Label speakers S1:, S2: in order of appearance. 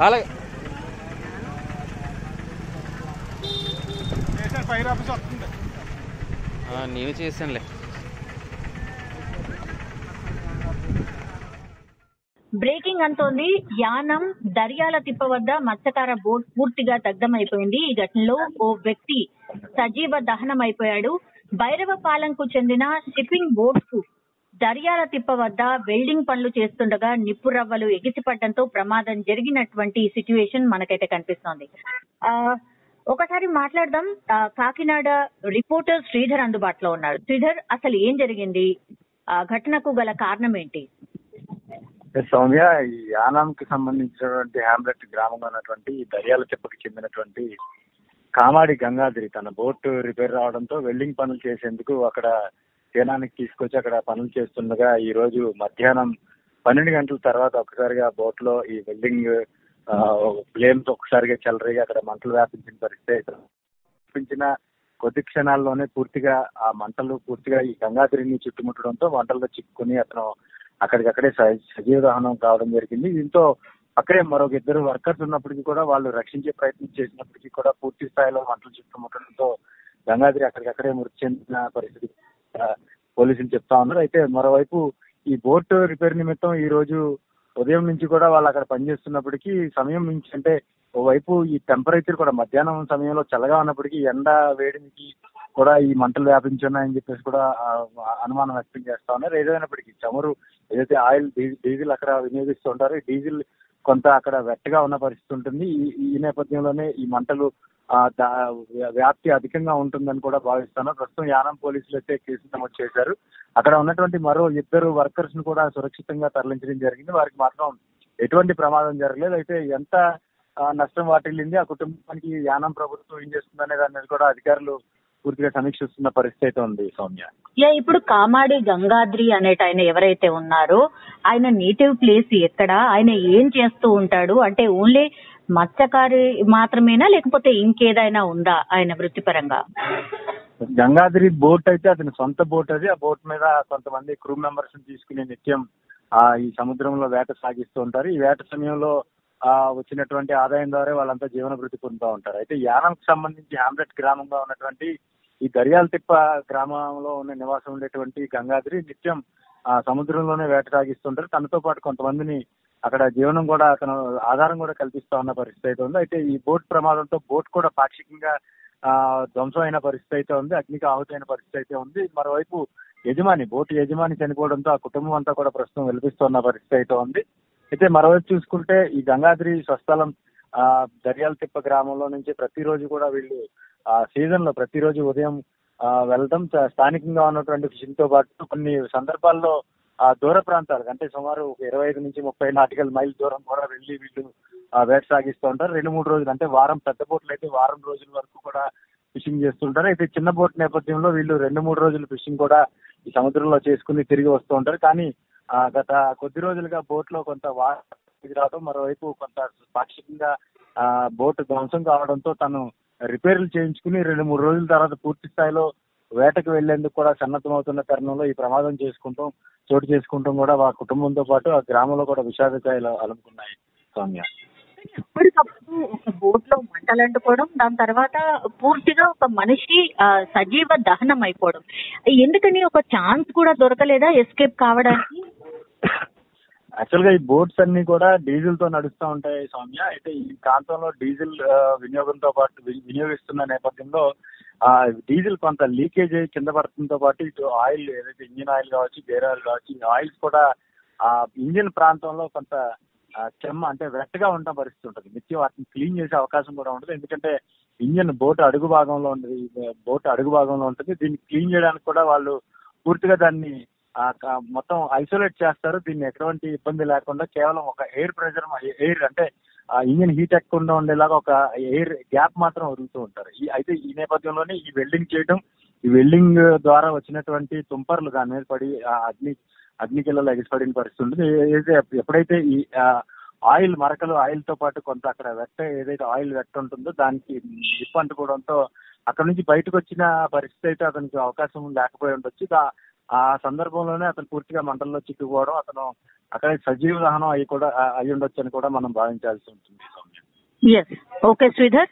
S1: అలాగే
S2: fire office వస్తుంది.
S1: నేను చేశానులే.
S3: బ్రేకింగ్ అంటోంది. యానం దర్యాల తిప్ప వద్ద మత్స్యకార బోట్ పూర్తిగా దగ్ధమైపోయింది. ఈ ఘటనలో ఓ వ్యక్తి సజీవ దహనం అయిపోయాడు. భైరవపాలెంకు చెందిన షిప్పింగ్ బోట్ కు దర్యాల తిప్ప వద్ద వెల్డింగ్ పనులు చేస్తుండగా నిప్పు రవ్వలు ఎగిసిపడడంతో ప్రమాదం జరిగినటువంటి సిచ్యువేషన్ మనకైతే కనిపిస్తోంది. ఒకసారి మాట్లాడదాం. కాకినాడ రిపోర్టర్ శ్రీధర్ అందుబాటులో ఉన్నారు. శ్రీధర్, అసలు ఏం జరిగింది? ఘటనకు గల కారణం ఏంటి?
S4: సౌమ్య, ఈ యానాంకి సంబంధించినటువంటి హ్యామ్లెట్ గ్రామంలో ఉన్నటువంటి దర్యాల తిప్పకి చెందినటువంటి కామాడి గంగాధరి తన బోట్ రిపేర్ రావడంతో వెల్డింగ్ పనులు చేసేందుకు అక్కడ తీరానికి తీసుకొచ్చి అక్కడ పనులు చేస్తుండగా ఈ రోజు మధ్యాహ్నం 12 గంటల తర్వాత ఒకసారిగా బోట్ లో ఈ వెల్డింగ్ ఫ్లేమ్స్ ఒకసారిగా చెలరేగి అక్కడ మంటలు వ్యాపించిన పరిస్థితి. వ్యాపించిన కొద్ది క్షణాల్లోనే పూర్తిగా ఆ మంటలు పూర్తిగా ఈ గంగాధరిని చుట్టుముట్టడంతో మంటల్లో చిక్కుకుని అతను అక్కడికక్కడే సజీవ దహనం కావడం జరిగింది. దీంతో అక్కడే మరొక 2 వర్కర్స్ ఉన్నప్పటికీ కూడా వాళ్ళు రక్షించే ప్రయత్నం చేసినప్పటికీ కూడా పూర్తి స్థాయిలో మంటలు చుట్టుముట్టడంతో గంగాధరి అక్కడికక్కడే మృతి చెందిన పరిస్థితి పోలీసులు చెప్తా ఉన్నారు. అయితే మరోవైపు ఈ బోట్ రిపేర్ నిమిత్తం ఈ రోజు ఉదయం నుంచి కూడా వాళ్ళు అక్కడ పనిచేస్తున్నప్పటికీ సమయం నుంచి అంటే ఓవైపు ఈ టెంపరేచర్ కూడా మధ్యాహ్నం సమయంలో చల్లగా ఉన్నప్పటికీ ఎండ వేడికి కూడా ఈ మంటలు వ్యాపించున్నాయని చెప్పేసి కూడా అనుమానం వ్యక్తం చేస్తా ఉన్నారు. ఏదైనప్పటికీ చమురు ఏదైతే ఆయిల్ డీజిల్ అక్కడ వినియోగిస్తూ ఉంటారో ఈ డీజిల్ కొంత అక్కడ వెట్టగా ఉన్న పరిస్థితి ఉంటుంది. ఈ నేపథ్యంలోనే ఈ మంటలు వ్యాప్తి అధికంగా ఉంటుందని కూడా భావిస్తాను. ప్రస్తుతం యానం పోలీసులు అయితే కేసు నమోదు చేశారు. అక్కడ ఉన్నటువంటి మరో 2 వర్కర్స్ ను కూడా సురక్షితంగా తరలించడం జరిగింది. వారికి మాత్రం ఎటువంటి ప్రమాదం జరగలేదు. అయితే ఎంత నష్టం వాటిల్లింది, ఆ కుటుంబానికి యానం ప్రభుత్వం ఏం చేస్తుందనే దాని మీద కూడా అధికారులు పూర్తిగా సమీక్షిస్తున్న పరిస్థితి అయితే ఉంది. సౌమ్య,
S3: ఇప్పుడు కామాడి గంగాద్రి అనేట ఆయన ఎవరైతే ఉన్నారో ఆయన నేటివ్ ప్లేస్ ఎక్కడ, ఆయన ఏం చేస్తూ ఉంటాడు? అంటే ఓన్లీ మత్స్యకారి మాత్రమేనా లేకపోతే ఇంకేదైనా ఉందా ఆయన వృత్తిపరంగా?
S4: గంగాద్రి బోట్ అయితే అతని సొంత బోట్ అది. ఆ బోట్ మీద కొంతమంది క్రూ మెంబర్స్ తీసుకుని నిత్యం ఈ సముద్రంలో వేట సాగిస్తూ ఉంటారు. ఈ వేట సమయంలో వచ్చినటువంటి ఆదాయం ద్వారా వాళ్ళంతా జీవన వృత్తి పొందుతూ ఉంటారు. అయితే యానంకు సంబంధించి హ్యామ్లెట్ గ్రామంలో ఉన్నటువంటి ఈ దర్యాల తిప్ప గ్రామంలో ఉన్న నివాసం ఉండేటువంటి గంగాధరి నిత్యం సముద్రంలోనే వేట సాగిస్తుంటారు. తనతో పాటు కొంతమందిని అక్కడ జీవనం కూడా తన ఆధారం కూడా కల్పిస్తా ఉన్న పరిస్థితి అయితే ఉంది. అయితే ఈ బోట్ ప్రమాదంతో బోట్ కూడా పాక్షికంగా ధ్వంసం అయిన పరిస్థితి అయితే ఉంది. అగ్నికి ఆహుతి అయిన పరిస్థితి అయితే ఉంది. మరోవైపు బోట్ యజమాని చనిపోవడంతో ఆ కుటుంబం అంతా కూడా ప్రస్తుతం వెలిపిస్తున్న పరిస్థితి అయితే ఉంది. అయితే మరోవైపు చూసుకుంటే ఈ గంగాద్రి స్వస్థలం దర్యాల తిప్ప గ్రామంలో నుంచి ప్రతిరోజు కూడా వీళ్ళు సీజన్ లో ప్రతిరోజు ఉదయం వెళ్ళడం, స్థానికంగా ఉన్నటువంటి ఫిషింగ్ తో పాటు కొన్ని సందర్భాల్లో దూర ప్రాంతాలకు అంటే సుమారు 25 నుంచి 30 నాటికల్ మైల్ దూరం కూడా వెళ్లి వీళ్ళు వేట సాగిస్తూ ఉంటారు. 2-3 రోజులు అంటే వారం, పెద్ద బోట్లు అయితే వారం రోజుల వరకు కూడా ఫిషింగ్ చేస్తుంటారు. అయితే చిన్న బోట్ నేపథ్యంలో వీళ్ళు 2-3 రోజులు ఫిషింగ్ కూడా ఈ సముద్రంలో చేసుకుని తిరిగి వస్తూ ఉంటారు. కానీ గత కొద్ది రోజులుగా బోట్ లో కొంత వాటర్ రావడం, మరోవైపు కొంత పాక్షికంగా బోట్ ధ్వంసం కావడంతో తను రిపేర్లు చేయించుకుని 2-3 రోజుల తర్వాత పూర్తి స్థాయిలో వేటకు వెళ్లేందుకు కూడా సన్నద్ధమవుతున్న తరుణంలో ఈ ప్రమాదం చోటు చేసుకుంటాం కూడా ఆ కుటుంబంతో పాటు ఆ గ్రామంలో కూడా విషాదకాయలు అలుముకున్నాయి. సౌమ్య,
S3: ఎప్పటికప్పుడు ఒక బోట్ లో మంటలు అంటుకోవడం, దాని తర్వాత పూర్తిగా ఒక మనిషి సజీవ దహనం అయిపోవడం, ఎందుకని ఒక ఛాన్స్ కూడా దొరకలేదా ఎస్కేప్ కావడానికి?
S4: యాక్చువల్ గా ఈ బోట్స్ అన్ని కూడా డీజిల్ తో నడుస్తూ ఉంటాయి సౌమ్య. అయితే ఈ ప్రాంతంలో డీజిల్ వినియోగంతో పాటు వినియోగిస్తున్న నేపథ్యంలో డీజిల్ కొంత లీకేజ్ అయ్యి కింద పడటంతో పాటు ఇటు ఆయిల్ ఏదైతే ఇంజిన్ ఆయిల్ కావచ్చు, గేర్ ఆయిల్ కావచ్చు, ఈ ఆయిల్స్ కూడా ఇంజిన్ ప్రాంతంలో కొంత చెమ్మ అంటే వెట్టగా ఉన్న పరిస్థితి ఉంటుంది. నిత్యం వాటిని క్లీన్ చేసే అవకాశం కూడా ఉంటుంది. ఎందుకంటే ఇంజిన్ బోట్ అడుగు భాగంలో ఉంటుంది. దీన్ని క్లీన్ చేయడానికి కూడా వాళ్ళు పూర్తిగా దాన్ని మొత్తం ఐసోలేట్ చేస్తారు. దీన్ని ఎటువంటి ఇబ్బంది లేకుండా కేవలం ఒక ఎయిర్ అంటే ఇంజిన్ హీట్ ఎక్కకుండా ఉండేలాగా ఒక ఎయిర్ గ్యాప్ మాత్రం వదులుతూ ఉంటారు. అయితే ఈ నేపథ్యంలోనే ఈ వెల్డింగ్ చేయడం, ఈ వెల్డింగ్ ద్వారా వచ్చినటువంటి తుంపర్లు దాని మీద పడి అగ్నికిళ్ళలో ఎగిసిపడిన పరిస్థితి ఉంటుంది. ఎప్పుడైతే ఈ ఆయిల్ మరకలు ఆయిల్ తో పాటు కొంత అక్కడ ఏదైతే ఆయిల్ వెట్ట ఉంటుందో దానికి నిప్పు అంటుకోవడంతో అక్కడ నుంచి బయటకు వచ్చిన పరిస్థితి అయితే అతనికి అవకాశం లేకపోయి ఉండొచ్చు. ఆ సందర్భంలోనే అతను పూర్తిగా మంటల్లో చిక్కుకోవడం, అతను అక్కడ సజీవ దహనం అయి ఉండొచ్చు అని కూడా మనం భావించాల్సి ఉంటుంది.
S3: ఓకే శ్రీధర్.